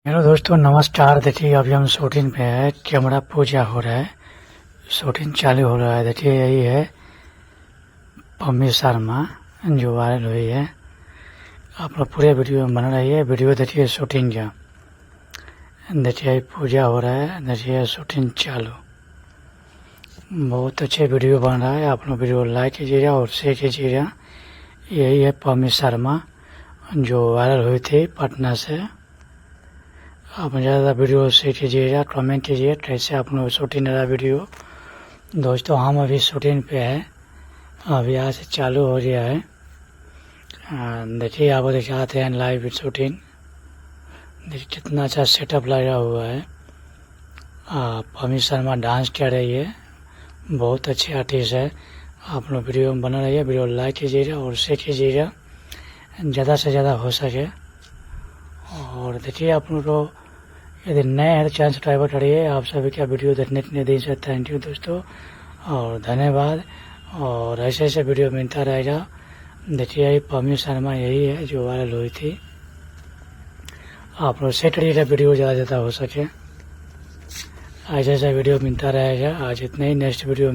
Hello दोस्तों, नमस्कार। देखिए अभी हम शूटिंग पे है, कैमरा पूजा हो रहा है, शूटिंग चालू हो रहा है। देखिए यही है पम्मी शर्मा जो वायरल हुई है। आप लोग पूरे वीडियो में बन रही है। वीडियो देखिए शूटिंग का। देखिए पूजा हो रहा है, देखिए शूटिंग चालू। बहुत अच्छे वीडियो बन रहा है। आप लोग वीडियो लाइक कीजिएगा और शेयर कीजिएगा। यही है पम्मी शर्मा जो वायरल हुई थी पटना से। आप ज़्यादा वीडियो शेयर कीजिएगा, कमेंट कीजिए कैसे आप लोग शूटिंग रहा वीडियो। दोस्तों हम अभी शूटिंग पे है, अभी आज से चालू हो गया है। देखिए आपको दिखाते हैं लाइव शूटिंग। देखिए कितना अच्छा सेटअप लगा हुआ है। पम्मी शर्मा डांस कर रही है, बहुत अच्छी आर्टिस्ट है। आप लोग वीडियो में बना रहिए, वीडियो लाइक कीजिएगा और शेयर कीजिएगा ज़्यादा से ज़्यादा हो सके। और देखिए आप लोग को यदि नए हैं तो चैनल सब्सक्राइब करिए। आप सभी का वीडियो देखने के लिए दिन से थैंक यू दोस्तों और धन्यवाद। और ऐसे ऐसे वीडियो मिलता रहेगा। देखिए पम्मी शर्मा यही है जो वायरल हुई थी। आप लोग शेयर करिएगा वीडियो ज़्यादा से ज़्यादा हो सके। ऐसे ऐसे वीडियो मिलता रहेगा। आज इतने ही, नेक्स्ट वीडियो में